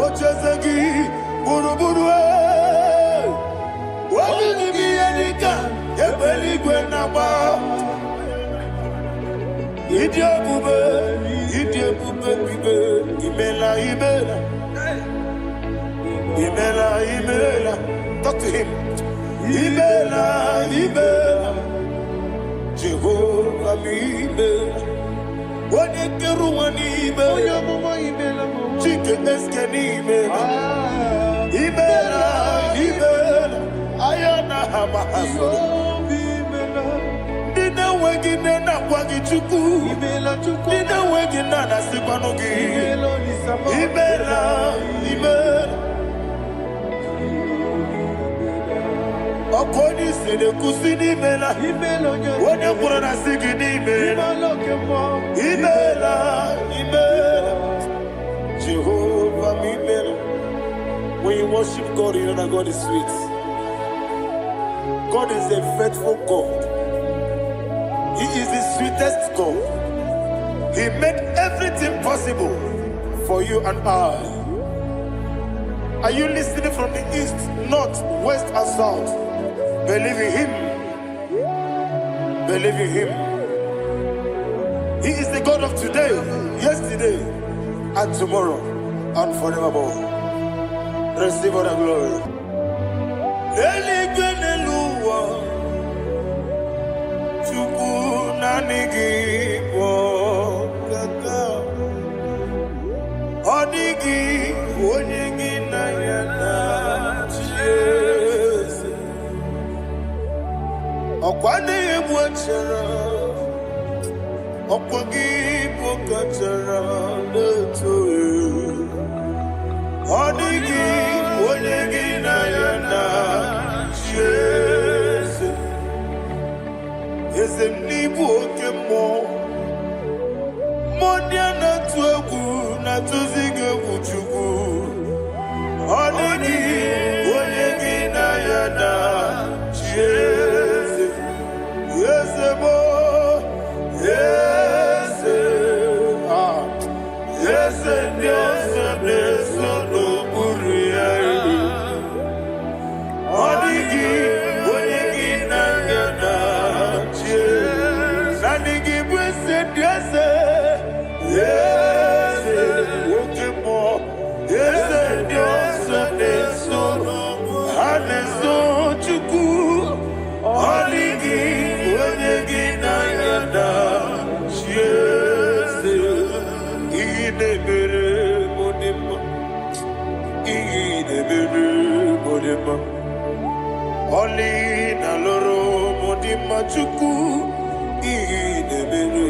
Ochezegi, Buruburu, Wadi Bianika, Ebeli Gwenaba, Idia Bube, Imela, Imela, talk to him. Imela, Jehovah, Imela. Wani Imela, Chicken Escanimela, Imela, Ayana Hamahaso, Dina Wagina Wagichuku, Dina Wagina Sipanogi, Imela. Akoni sede kusini mela, wone kurana sigidi mela, imela, Jehovah imela. When you worship God, you know that God is sweet. God is a faithful God. He is the sweetest God. He made everything possible for you and I. Are you listening from the east, north, west, and south? Believe in him. Believe in him. He is the God of today, yesterday, and tomorrow, and forevermore. Receive all the glory. Okwane yemwachara, okwagi pokachara leto. Odigi onegi na yana Jesu. Ezemnibu okemo, monia na tuegu na tuzige kuchugu. Odigi onegi na yana Jesu. Yes, Oli na loro modima chuku idebere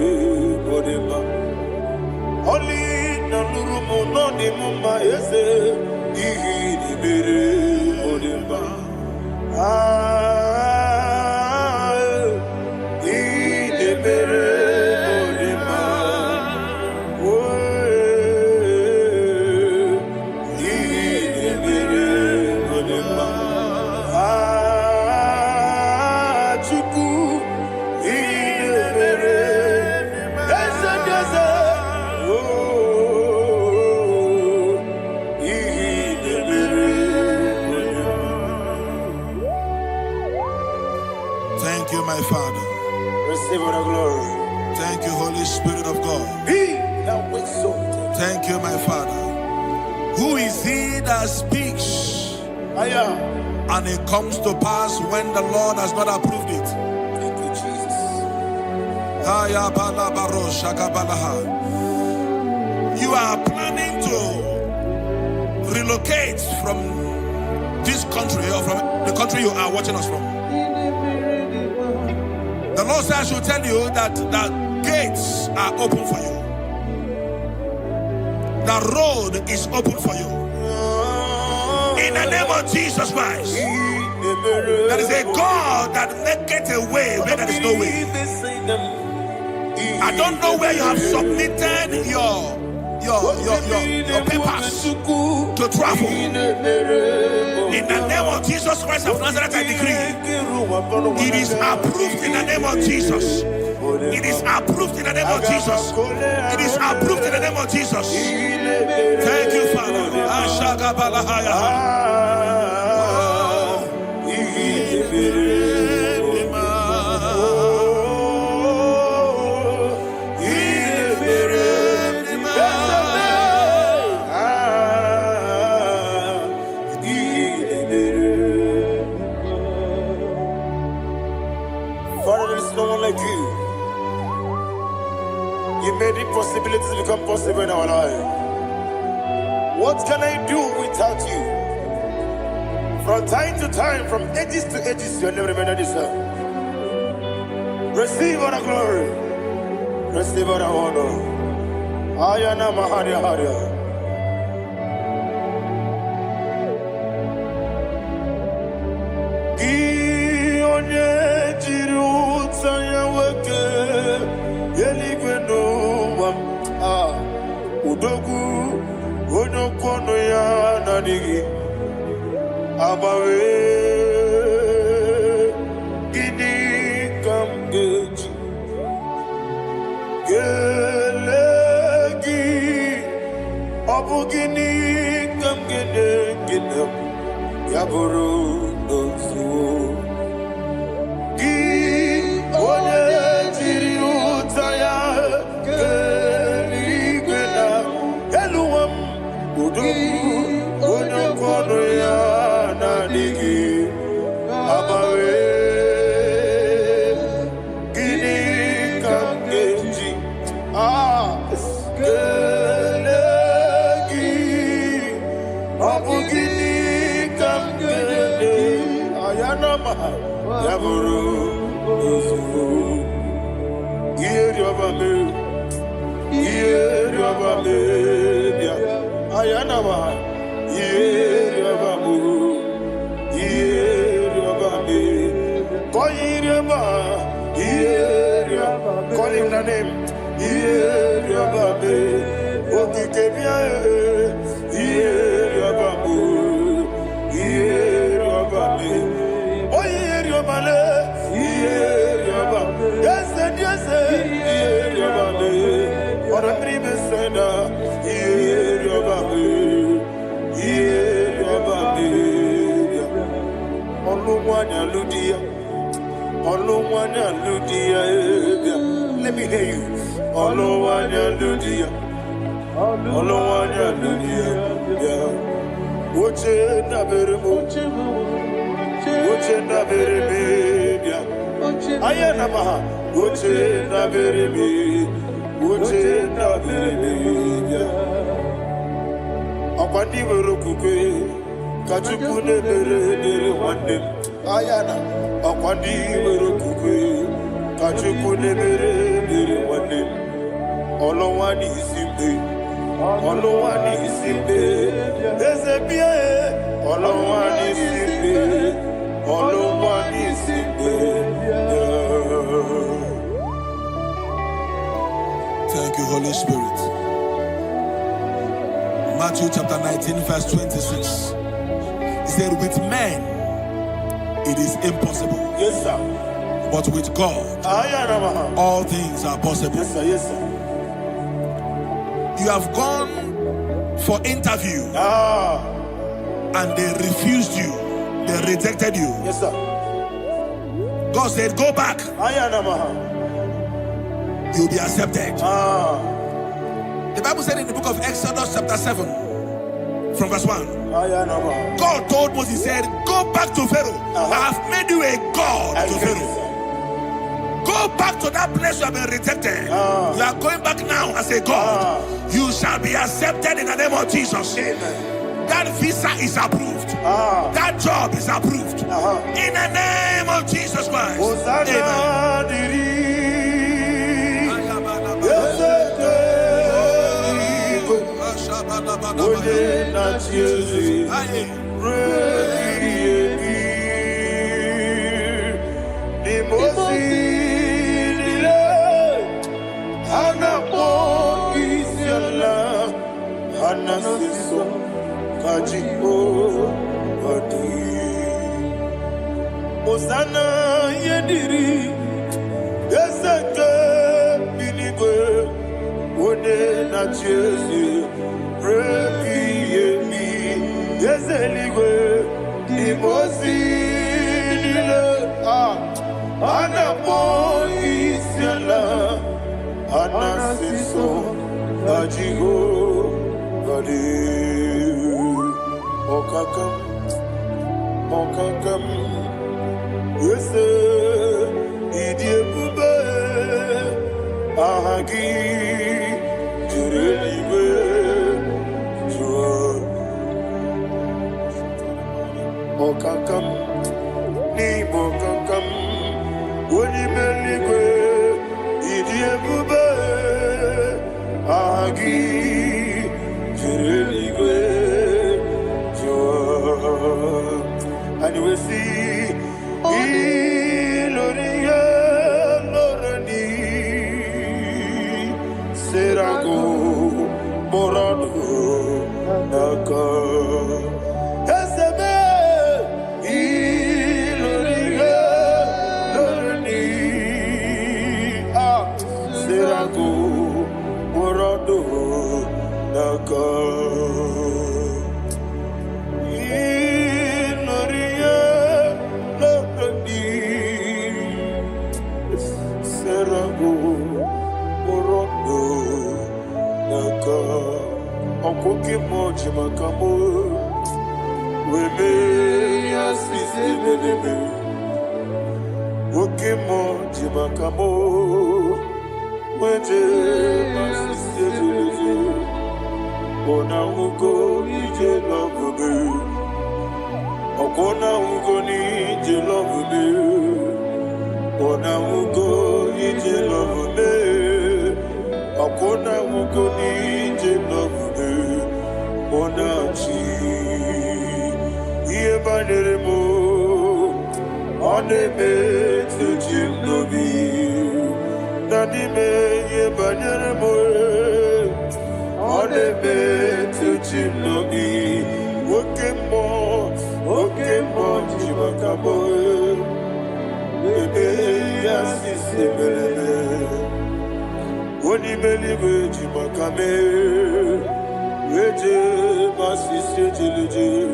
modima. Oli na loro monodi mumma ese idebere modima. Idebere modima. Idebere modima. Thank you, my Father. Receive all the glory. Thank you, Holy Spirit of God. Thank you, my Father. Who is he that speaks? I am. And it comes to pass when the Lord has not approved it. Thank you, Jesus. You are planning to relocate from this country or from the country you are watching us from. The Lord says I should tell you that the gates are open for you. The road is open for you. In the name of Jesus Christ. There is a God that maketh a way where there is no way. I don't know where you have submitted your papers visas to travel. In the name of Jesus Christ of Nazareth, I decree it is approved in the name of Jesus. It is approved in the name of Jesus. It is approved in the name of Jesus. Thank you, Father. Father, there is no one like you. You made impossibilities become possible in our life. What can I do without you? From time to time, from ages to ages, you never remain the same. Receive all the glory. Receive all the honor. Ayana Maharia Haria. Udogu onokono ya nadigi abawe gini kamgeji gelegi abu gini kamgene ginem yaburu dosuo gi one jiri utaya onokono ya nadigi abawe gini kamgeji gelegi abu gini kamgene ayanama yaburu uzufu yeri obame ayanama yeriabamu yeriabame koyiriaba yeriaba call him the name yeriabame okikebia yeriabamu yeriabame oyeriabale yeriaba yes yeriabame ora pribe senda yeriabame let me hear you. Akwandi werokukwe kachuku nebere wande ayana akwandi werokukwe kachuku nebere wande olowani isimbe ezebia olowani isimbe. Thank you, Holy Spirit. Matthew chapter 19 verse 26. He said, with men it is impossible. Yes, sir. But with God all things are possible. Yes, sir. Yes, sir. You have gone for interview and they refused you. They rejected you. Yes, sir. God said, go back. You'll be accepted. The Bible said in the book of Exodus chapter 7 from verse 1, God told Moses, he said, go back to Pharaoh. I have made you a God to Pharaoh. Go back to that place you have been rejected. You are going back now as a God. You shall be accepted in the name of Jesus. That visa is approved. That job is approved. In the name of Jesus Christ. Amen. Anasiso Kajipo Adi Osana Yediri Deseke Binigwe One na Chesi Repi Yemi Yezeligwe Imosi Nile Anapo Isiala Anasiso Ajigo Adi Okakam Yese Idiebube Ahagi Jurelibe Jua Okakam Ni Bokakam Wonimeligwe Idiebube Ahagi Jurelibe Jua and we see Iloria Lorani Serago Morado Naka Esebe Iloria Lorani Serago Morado Naka Okoke moji makamo Weme yasisi meneme Oke moji makamo Weje masisi ejeleze Ona ugo ije love me Okona ugo ni ije love me Ona ugo ije love me Okona ugo ni ije love me Onachi Iye banere mo Oneme Tejim nobi Nanime Iye banere mo Oneme Tejim nobi Okemo Jimakamo Ebe Yasisi Meleme Onimelibe Jimakame Weje masisi ejelije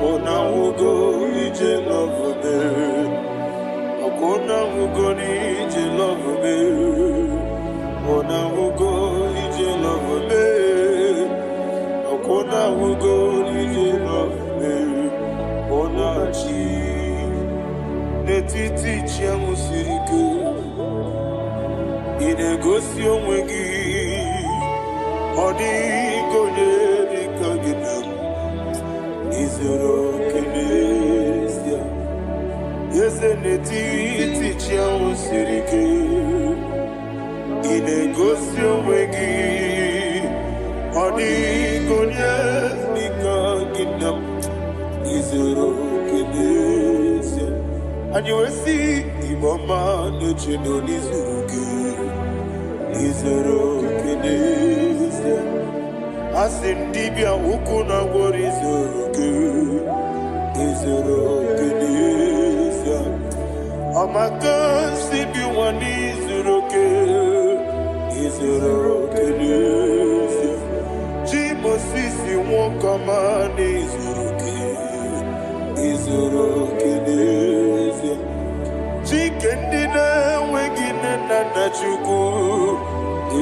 Ona ugo ije love me Okona ugo ni ije love me Ona ugo ije love me Okona ugo ije love me Ona chi Netiti chiamu sirike Inegosi onwegi Odi konye dikaginam Izoro kenesia Yese neti tichia usirike Inegosio wegi Odi konye dikaginam Izoro kenesia And you will see Iboma nechino nizuruke Izoro kenesia Asindibia ukuna wori Izoro kenesia Amaka sibi wani Izoro kenesia Jimo sisi wokama Izoro kenesia Chikendina wegine nana chuku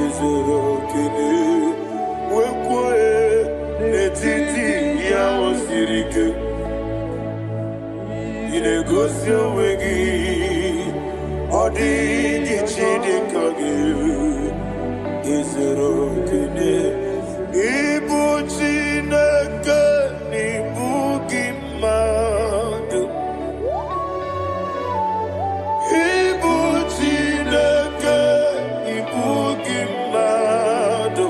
Izoro kenesia Wekwe netiti ya osirike Inegosi wegi Odi gichidi kage Izoro kene Ibu chineke Ibu gimadu Ibu chineke Ibu gimadu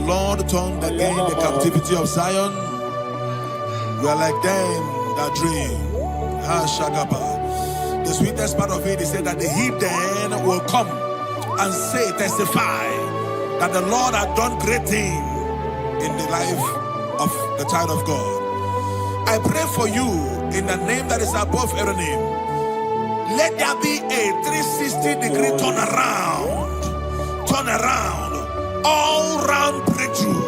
Lord turned again the captivity of Zion. We are like them that dream. The sweetest part of it is said that the heathen will come and say, testify, that the Lord had done great things in the life of the child of God. I pray for you in the name that is above every name. Let there be a 360-degree turn around, all round breakthrough,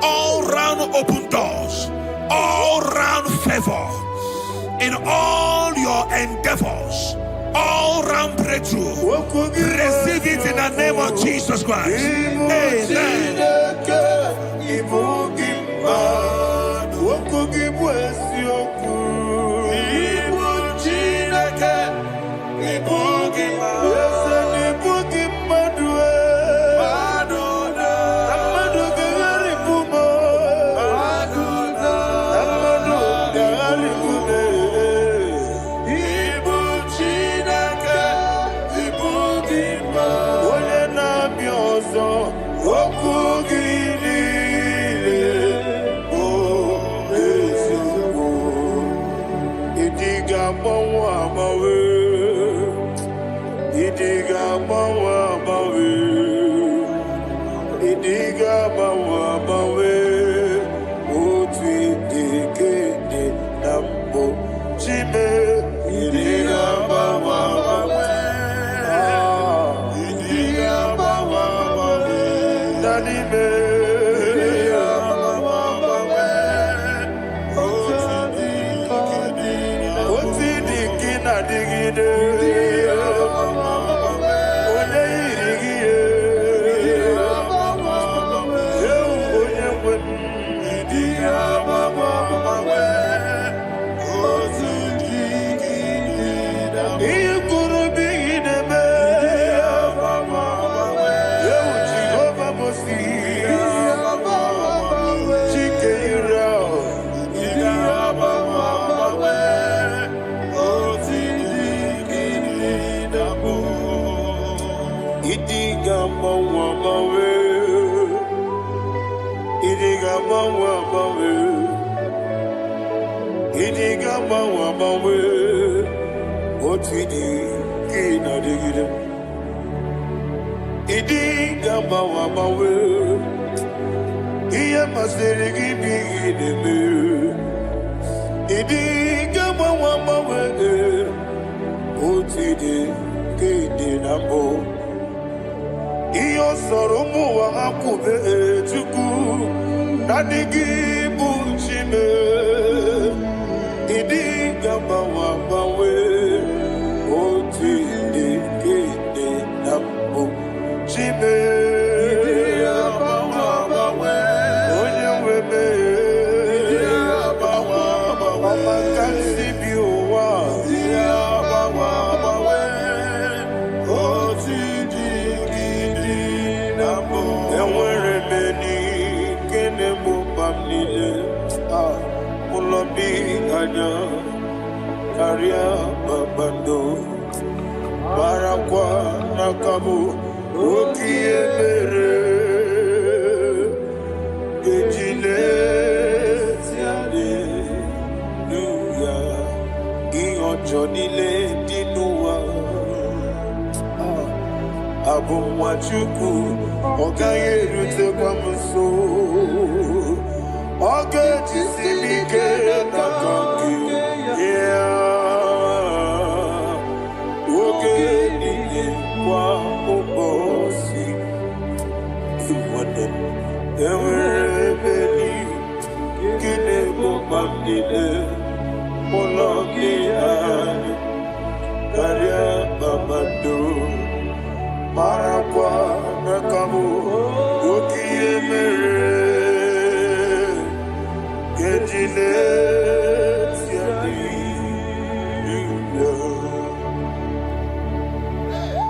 all round open doors, all round favor in all your endeavors, all round breakthrough. Receive it in the name of Jesus Christ. Amen.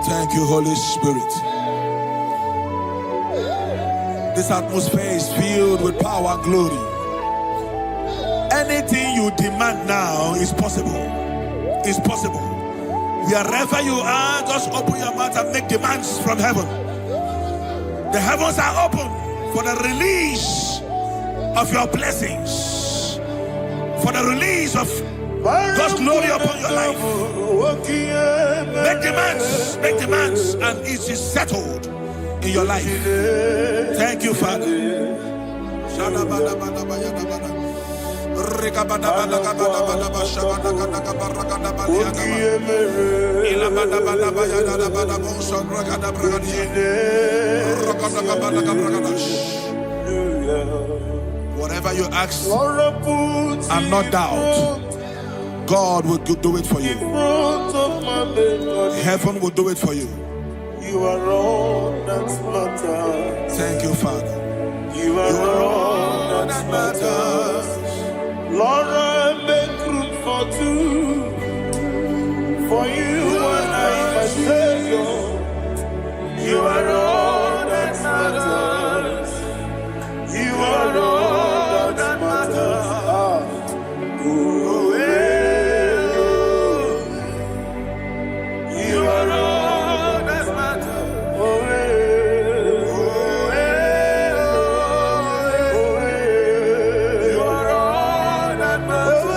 Thank you, Holy Spirit. This atmosphere is filled with power and glory. Anything you demand now is possible. It's possible. Wherever you are, just open your mouth and make demands from heaven. The heavens are open. for the release of your blessings, for the release of God's glory upon your life. Make demands, and it is settled in your life. Thank you, Father. Whatever you ask and not doubt, God will do it for you. Heaven will do it for you. You are all that matters. Thank you, Father. You are all that matters. Lord, I make room for two. For you and I, my Savior. You are all that matters. You are all that matters. You are all that matters. You are all that matters.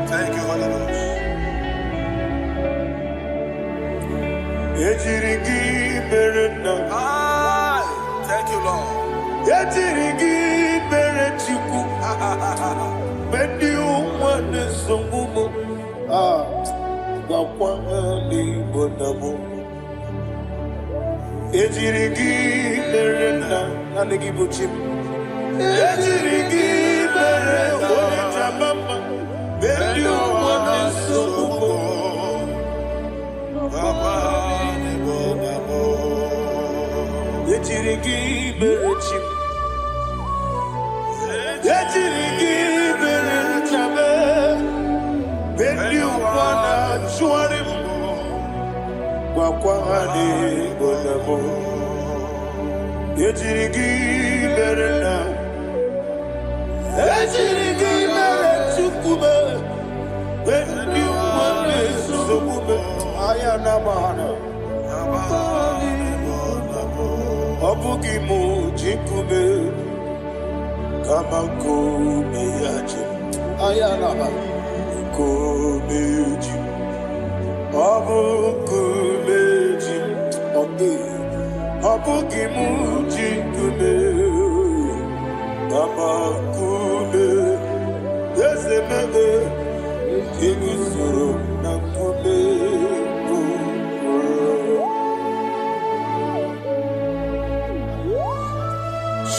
Thank you, Holy Ghost. Thank you, Lord.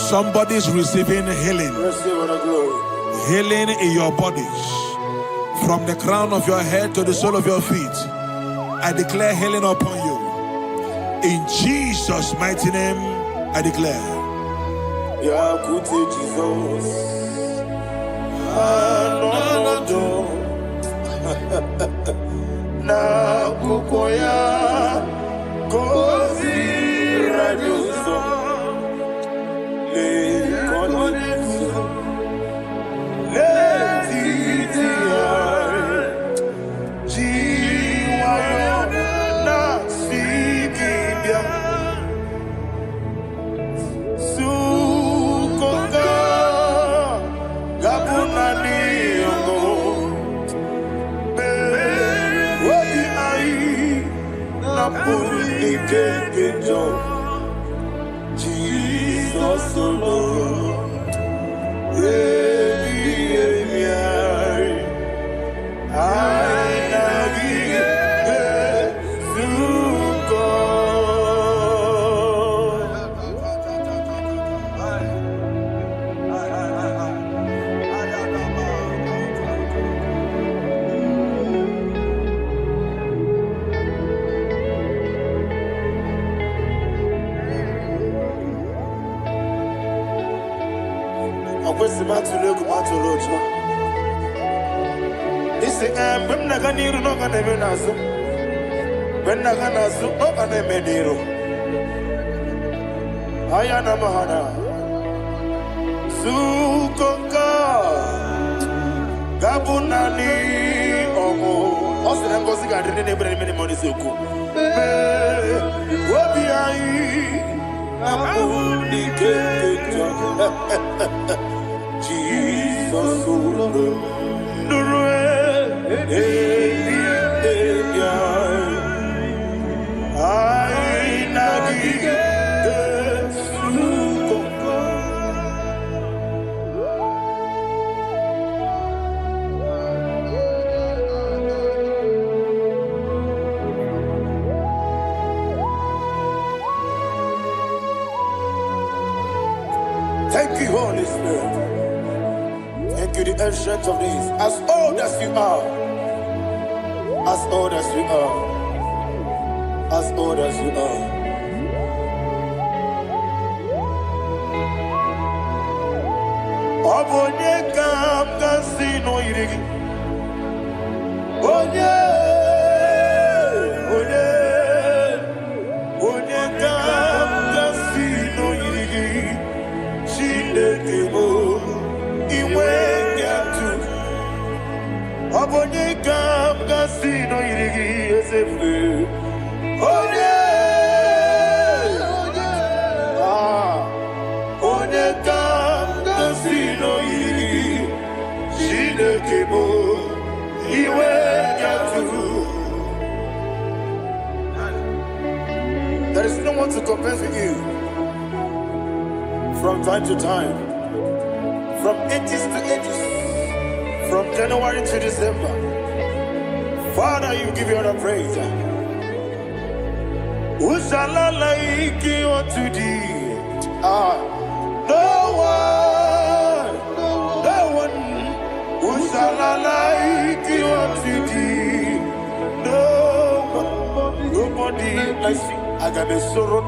Somebody's receiving healing. Healing in your bodies. From the crown of your head to the sole of your feet. I declare healing upon you. In Jesus' mighty name, I declare. Jesus. Na kukoya kozi rajuso le konesu le titiare jiwayo na sikibia sukoka gabuna niyongo Jesus alone. kwesi matulu egu matulu ojo. Isi when naga niru no ga neme nasu. When naga nasu no ga neme niru. Ayana mahana. Sukonga Gabunani Omo Osina ngozi ga ndine nebre mini money soku. Obi ai Abuni keketa. Jesus Nurue I nagi Thank you, Holy Spirit. Thank you, the ancient of days. As old as you are. As old as you are. As old as you are. Obonye kam kasino irigi. Onye. Onye kam kasino irigi. Chinekebo iwe nyatu Obonye kam kasino irigi esefe Onye Onye kam kasino irigi Chinekebo iwe nyatu There is no one to compare with you. From time to time, from ages to ages, from January to December, Father, you give you all the praise. Who shall I like you unto thee? No one. Who shall I like you unto thee? No one, nobody like you. I got a sorrow,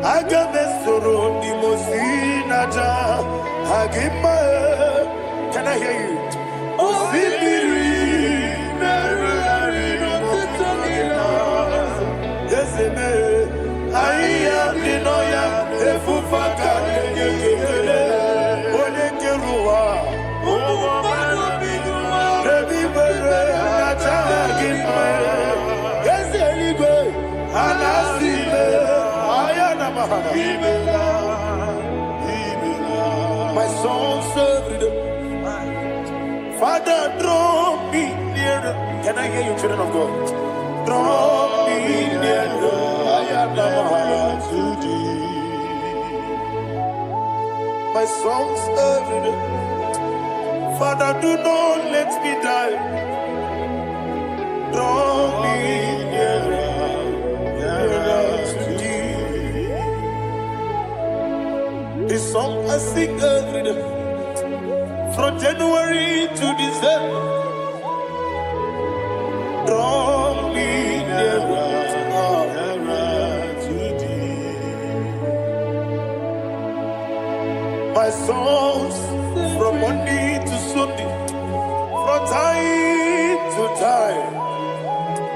Agamesoro di Mosinaja Hagima. Can I hear you? Osibiri Yes, I am the Noya, Efufaka, Olekerua, Yes, anyway, my soul served. Father, draw me nearer. Can I hear you, children of God? Draw me nearer. I am to thee. My soul served. Father, do not let me die. Draw me nearer. This song I sing every day, from January to December. Draw me nearer to thee. My songs from Monday to Sunday, from time to time.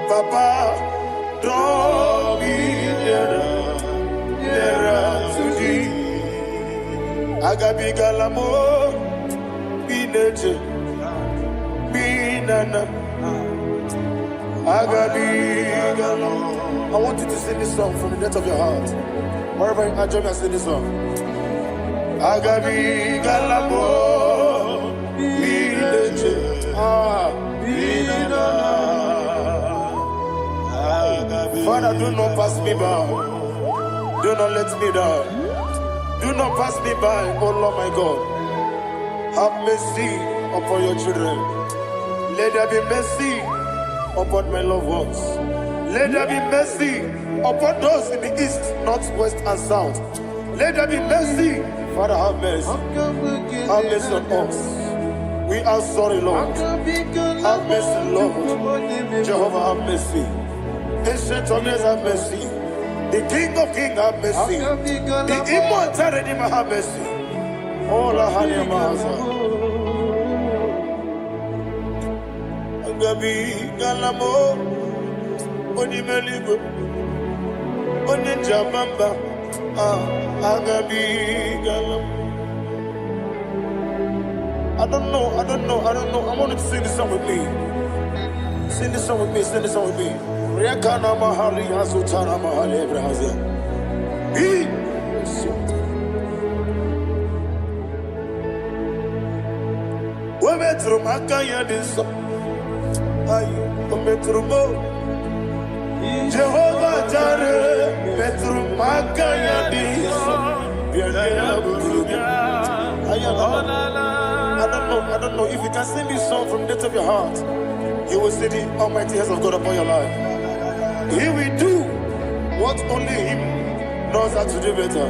Papa, draw me nearer to thee. Agabi galamo, bineje, binana. Agabi galamo. I want you to sing this song from the depth of your heart. Wherever you are, join me and sing this song. Agabi galamo, bineje, binana. Father, do not pass me by. Do not let me die. Do not pass me by, oh Lord my God. Have mercy upon your children. Let there be mercy upon my loved ones. Let there be mercy upon those in the east, north, west, and south. Let there be mercy. Father, have mercy. Have mercy on us. We are sorry, Lord. Have mercy, Lord. Jehovah, have mercy. Ancient of days, have mercy. The King of Kings have mercy. The immortal Redeemer have mercy. All I had in my Agabi Galamo Onimeligo Oninjabamba Agabi Galamo. I don't know. I want you to sing this song with me. Sing this song with me. Riakana Mahali Azutana Mahali Brazil. We metro Makaya this. Jehovah Jireh, Petru Makaya this. I don't know if you can sing this song from the depth of your heart. You will see the almighty hands of God upon your life. He will do what only Him knows how to do better.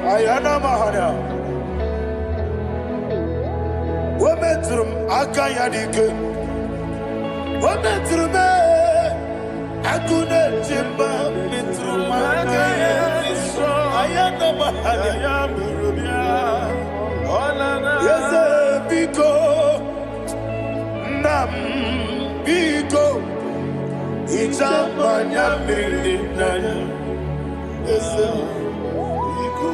Ayana Mahana. Wometrum Akayadike. Wometrum Akune Jimba Metrum Akayadike. Ayana Mahana. Yes, Biko. Nam Biko. Itamanya Mirinaya. Yes, Biko.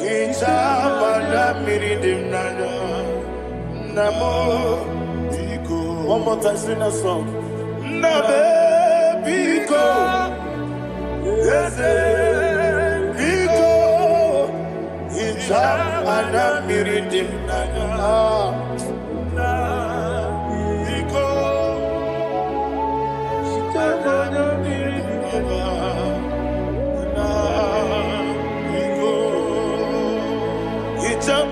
Itamanya Mirinaya. Namo Biko. One more time, sing that song. Nabe Biko. Yes, Biko. Itamanya Mirinaya.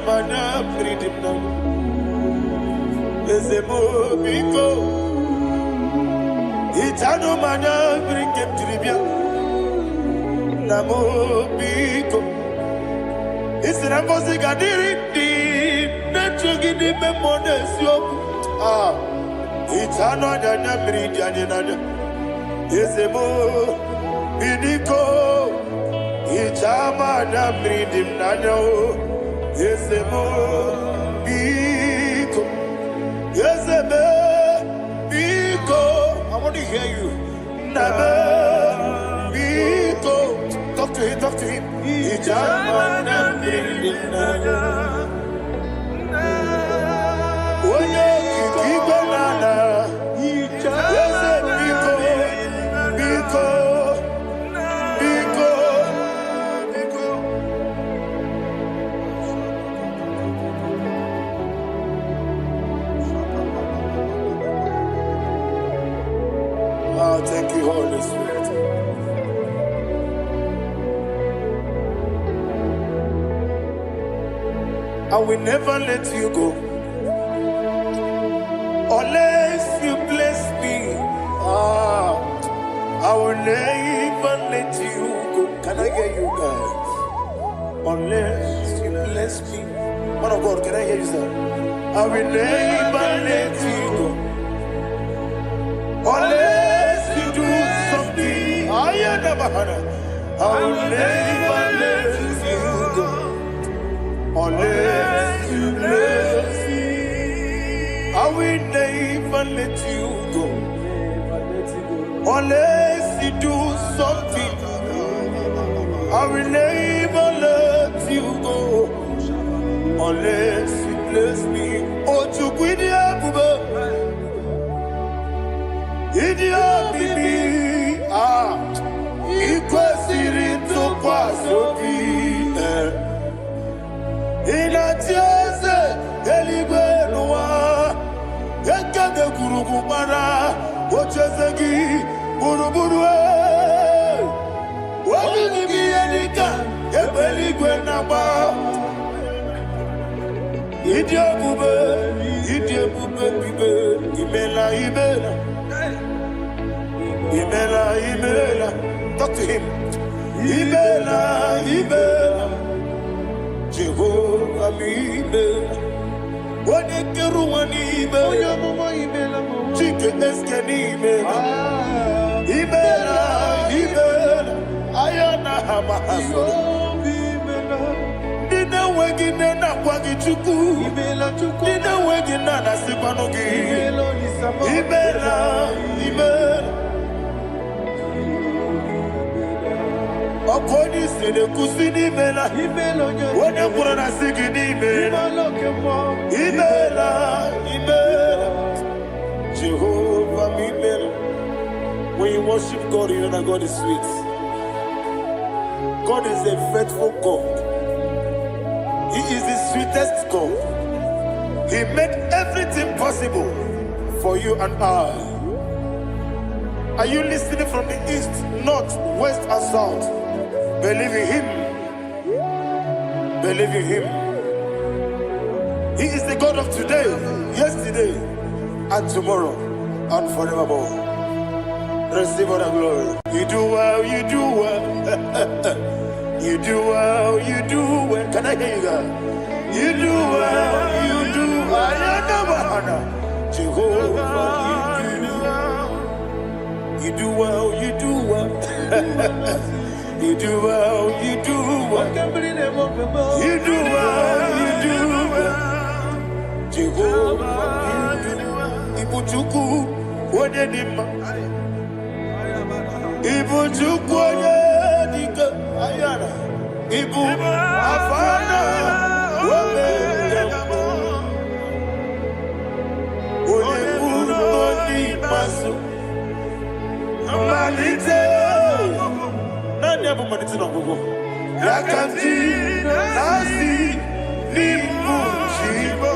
Mana freedom now. Ezemo biko. Itano mana bring him tribia. Namo biko. Isina kosi kadiri di. Nechogi di memone siyoku. Itano danya bring danya danya. Ezemo biko. Itama na bring him danya o. Yesemo Biko. Yeseme Biko. I want to hear you. Nabe Biko. Talk to him. Ijamana Biko. Oye Kikibanana. Yese Biko. Biko. Thank you, Holy Spirit. I will never let you go unless you bless me. I will never let you go. Can I hear you guys? Unless you bless me. Man of God, can I hear you, sir? I will never let you go unless you do something. I will never let you go unless you bless me. I will never let you go unless you do something. I will never let you go unless you bless me. Oh, to quit the Idia bibi ikwesiri tukwasobi inatieze eligwe nuwa ekade kurugumara ochezegi buruburu wabini biyelika ebeligwe naba Idia bube bibe imela Imela, talk to him. Imela, Jehovah Imela. Wanekeru wani Imela, Chike eskeni Imela. Imela, Imela, Ayana Hamahaso. Dina wegina na kwagi chuku. Dina wegina na sipanogi. Imela, Imela. Okoni sede kusini Imela. Wone kurana sigini Imela. Imela, Imela. Jehovah Imela. When you worship God, you know that God is sweet. God is a faithful God. He is the sweetest God. He made everything possible for you and I. Are you listening from the east, north, west, and south? Believe in Him. Believe in Him. He is the God of today, yesterday, and tomorrow, and forevermore. Receive all the glory. You do well, you do well. You do well, you do well. Can I hear you guys? You do well, you do well. Jehovah, you do well, you do well. You do well, you do well. You do well, you do well. Jehovah, you do well. Ibuchuku, what did Ibu chukwoye dika ayana Ibu afana wame yamo One muni masu Manite Nani abu manite na gugu Yakanti nasi Nibu chibo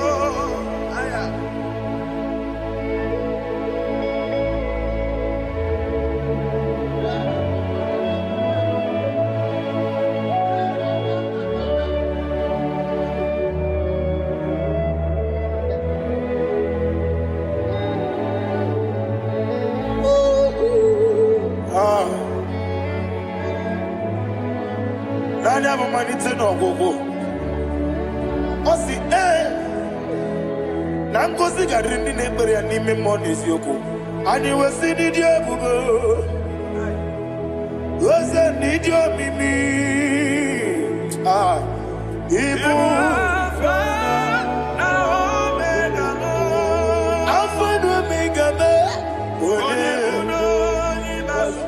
Nani abu manite na gugu Osi na ngozi garindi n'ekpere ya n'ime mmụọ n'eziokwu anyị wesi n'ịdị ebube oze n'ịdị omimi Ibu Alpha na Omega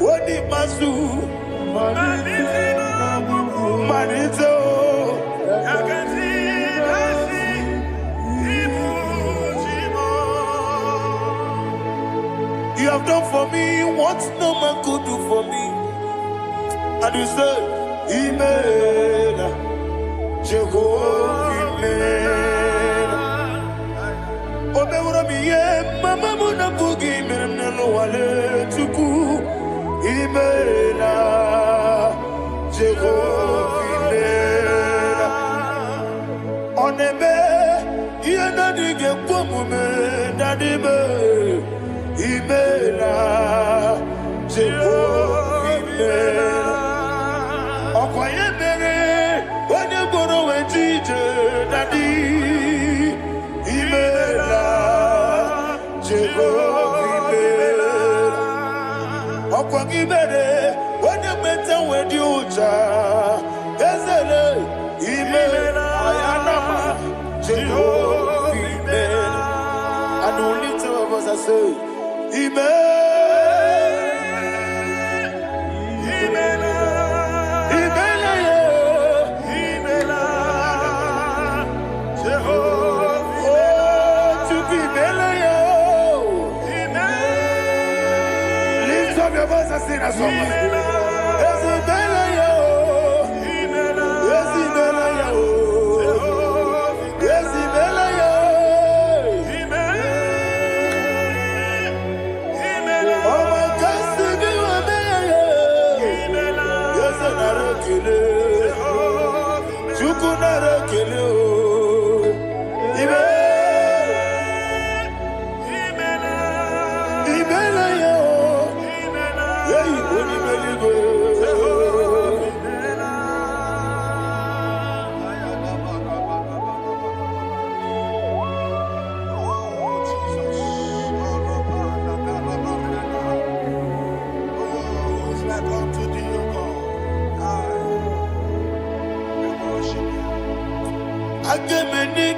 Wodi masu Manito You have done for me what no man could do for me. And you say, Imela, Jehovah, Imela. Obeura miye, mama muna bugi, meremnelo wale tuku. Imela, Jehovah, Imela. Onebe, yena dige pomume, nadibe. Imela, Jehovah, Imela. Okoye mere, onye gboro wejije nadi. Imela, Jehovah, Imela. Okoye mere, onye meta wedi ucha. Ezele, Imela, ayanama, Jehovah, Imela. And we lift our voice and say, Imela, Imela, Imela, Imela, Jehovah, oh, to be Imela, Imela. Lift up your voice and sing a song. Imela, yes, Imela, Imela, yes, Imela, yes, Imela.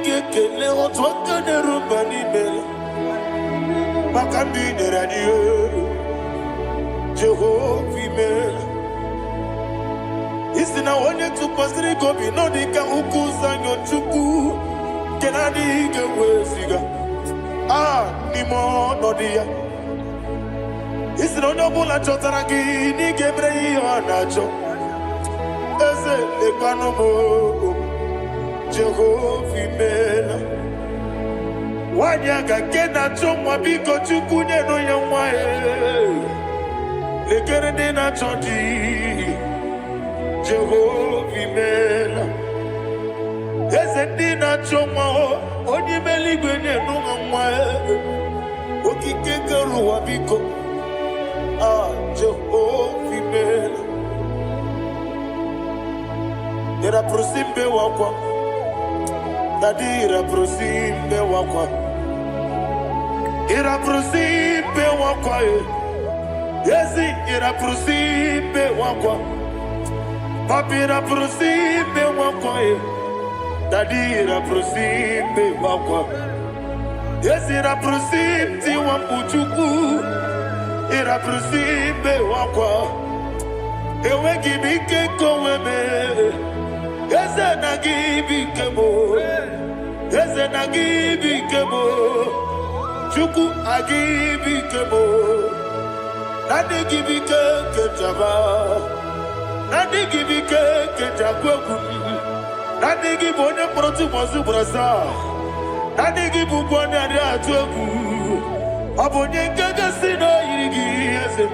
kekele otu aka na-erumba n'ime maka ndị nyere anyị Jehova imela. Isi na onye tụkwasịrị gị obi nọ dị ka ụkwụ ụzọ Chukwu nke na-adịghị ga-eweziga n'ime ọnọdụ ya. Isi na onye ọbụla chọtara gị na ị ga-emere ya ihe ọ na-achọ. Eze lekwanụ m Jehova imela. Nwanyị aga nke na-achọ nwa biko Chukwu nyenụ ya nwa ya. Lekere ndị na-achọ di Jehova imela. Eze ndị na-achọ nwa onye ime eluigwe nyenụ ha nwa ya. Okike kere ụwa biko Jehova imela. Ira prosimbe wakwa Dadi ira prosimbe wakwa. Ira prosimbe wakwa Yesi ira prosimbe wakwa. Papi ira prosimbe wakwa Dadi ira prosimbe wakwa. Yesi ira prosimti wambuchuku. Ira prosimbe wakwa. Ewe gibike koweme. Eze na gibike mo. Eze na gibike mo. Chukwu agibike mo. Nadi gibike kejaba. Nadi gibike kejakwegu. Nadi gibone proti mozu brasa. Nadi gibu bwane adi atwegu. Abonye kege sino yirigi eze.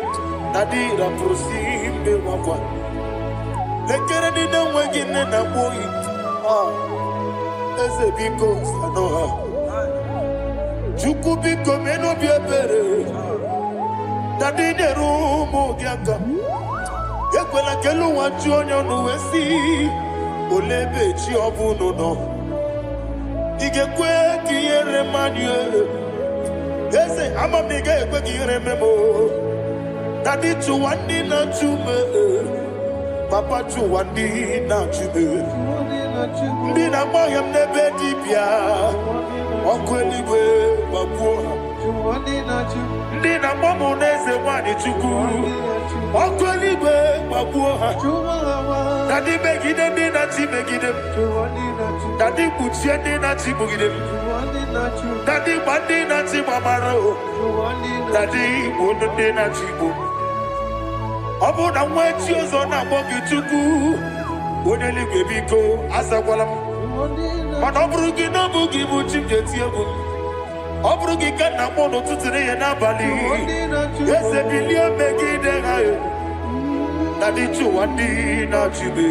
Nadi ra prosimbe wakwa. Lekere di na wengi na boyi. Eze biko sanoha. Chukwu biko meno biebere. Dadi nerumu giaka. Ekwela kelu wachi onyo nuwesi. Olebe chi obuno no. Igekwe kiyere manye. Eze amamiga ekwe kiyere memo. Dadi chuwandi na chume. Papa chuwandi na chume. Ndi na mayam nebe dibia. Okweligwe babuha. Ndi na mamu neze wani chuku. Okweligwe babuha. Dadi megide ndi na chi megide. Dadi kuchie ndi na chi mugide. Dadi bandi na chi mamaro. Dadi bono ndi na chi bo. Obu na mwechi ozo na mogi chuku. Oneligwe biko asagwalam. Mana ọbụrụ gị n'ọbụ gị bụ chi m ga-eti egwu. Ọ bụrụ gị ka nna m n'ụtụtụ n'ihe n'abalị. Eze bilie megide ha. Na dị chụwa ndị na-achịbe.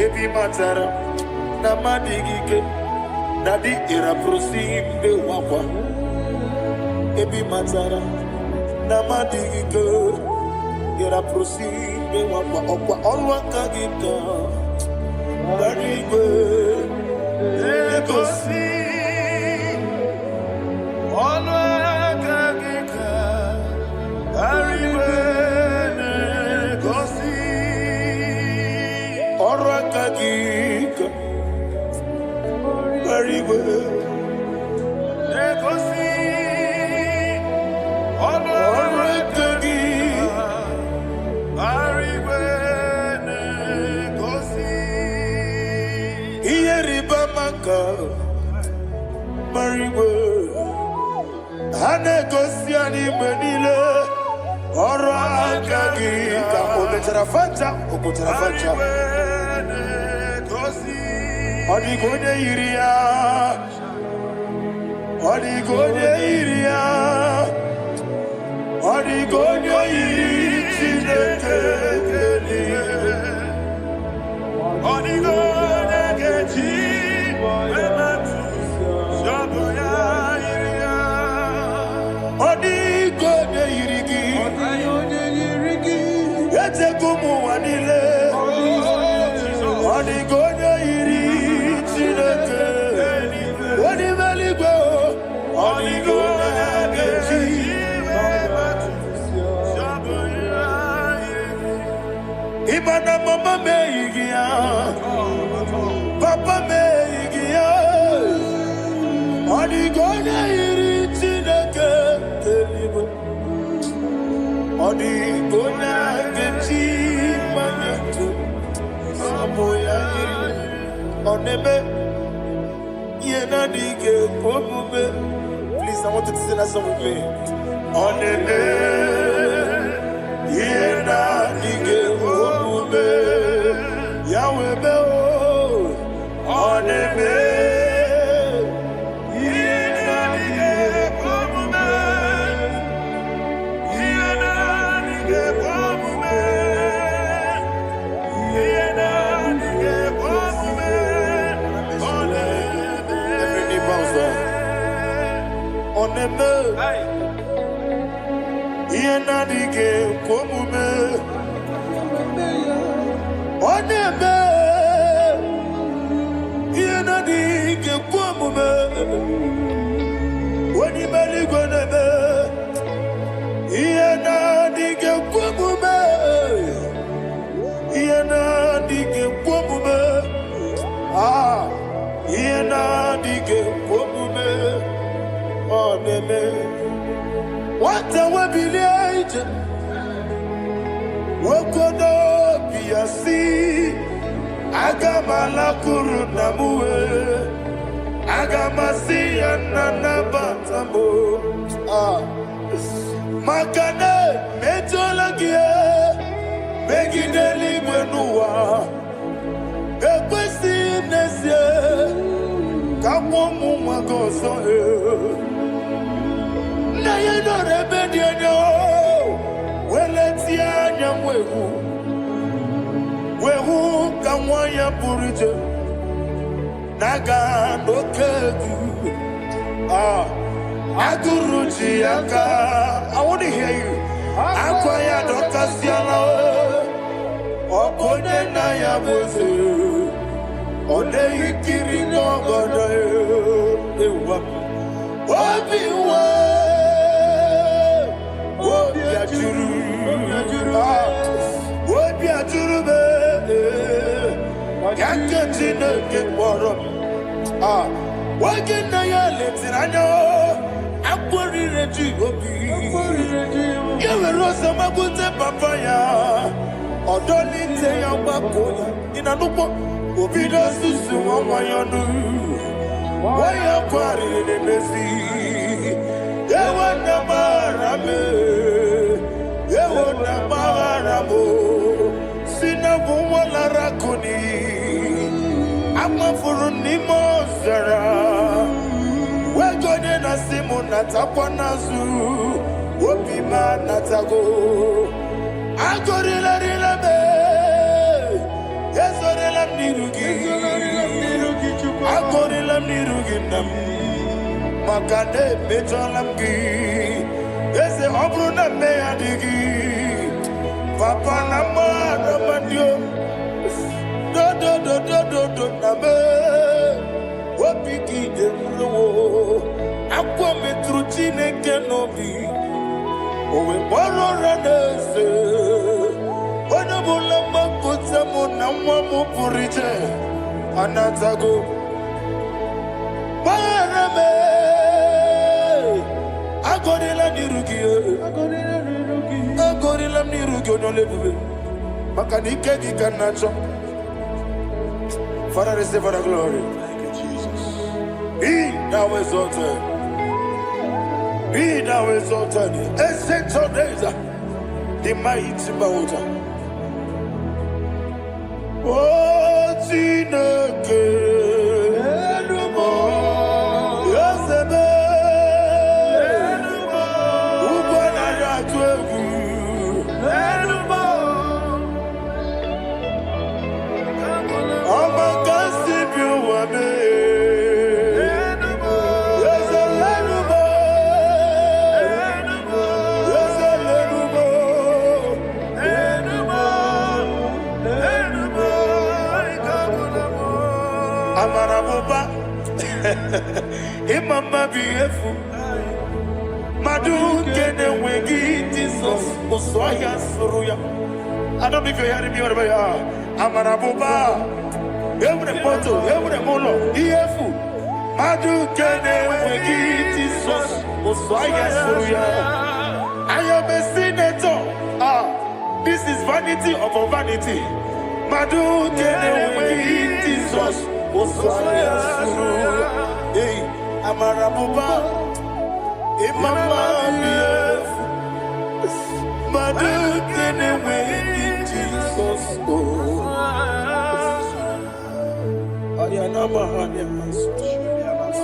Ebi matara na mmadụ gị ike. Na dị ịrapụrụsị mbe wakwa. Ebi matara na mmadụ gị ike. Ịrapụrụsị mbe wakwa. Ọkwa ọrụ aka gị ka. Barigwe Legosi Ọnụ aka gị ka Barigwe Legosi Ọrụ aka gị ka Barigwe Legosi Ọnụ aka gị Barigwe Marigwe Hanegosi anime niile ọrụ aka gị ka o mechara fanta o pụtara fanta. Ọ dịghị onye yiri ya. Ọ dịghị onye yiri ya. Ọ dịghị onye yiri Chineke niile. Ọ dịghị onye ga-eji Ibana mama meigia, papa meigia. Please, I want you to sing that song with me. Oneme, yena dige omume, Yahweh me o. Oneme, yena dige omume, yena dige omume, yena dige omume. Oneme, every knee bows down. Oneme, yena dige omume, oneme, yena dige omume, wani mali goneme, yena dige omume, yena dige omume, yena dige omume. Oneme, what a webillage, Wokodo Biasi, Agamala Kurunamue, Agamasi Ananabatamo, Makane, Metolagia, Megideli Benua, Equesti Nesia, Kamomu Magoso. Na ye no rebellion no, weletia nyamwehu, wehu kamwaya purije, naga no kegu, aguruji aka. I want to hear you. Akwaya dokasiana, okone na ya boze, one ikiri no godo, ewa, obiwa. What be a jurube? Can't get more. What can I let it? I know. I'm worried to be. You will rose a good papaya. Or don't need say I'm back in a look. Obidos to someone why you do. Why you're quarrying in the sea? They want the barame. They want the baramo. Sinabu wala rakuni. Ama furunimo zara. We're going to Simon Natapanazu. Wopima Natago. Agorilla Rilabe. Yes, Orilla Nirugi. Agorilla Niruginam. Makane Bejolamgi. Yes, the Obruna Meadigi. Papa Nama Ramandio. Do Nabe. Wapiki de Mlo. Aqua Metrucine Kenobi. Owe Moro Ranese. Wanabula Makutamo Namamu Purije. Anatago. Barame. Agorilla Nirugi. Agorilla Nirugi no lebu. Makanike di Kanacho. Father, receive the glory. Thank you, Jesus. Be thou exalted. Be thou exalted. Ancestral days, the mighty mountain. Oh, Tineke. Yosebe. Ubanaya Twegu. Imama beautiful. Madu kene wegi Jesus Oswaya Suruya. I don't know if you're hearing me wherever you are. Amarabuba. Every photo, every molo. Beautiful. Madu kene wegi Jesus Oswaya Suruya. I am a senator. This is vanity of vanity. Madu kene wegi Jesus Amarabuba, Imama, Madu, Jesus.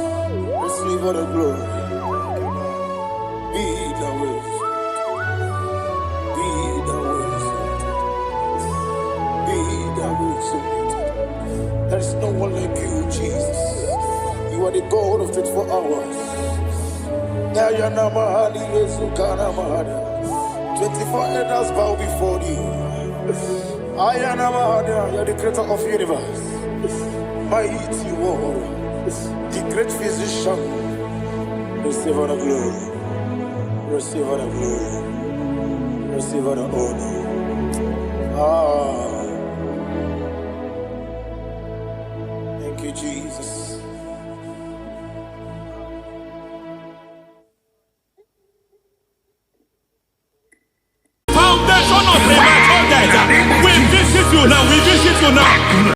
Receive all the glory. Be the ways. Be the ways. Be the ways. There is no one like you, Jesus. You are the God of 24 hours. 24 elders bow before you. You are the creator of the universe. Mighty warrior, the great physician. Receive all the glory. Receive all the glory. Receive all the honor. Thank you, Jesus. Foundation of the we visit you now. We visit you now.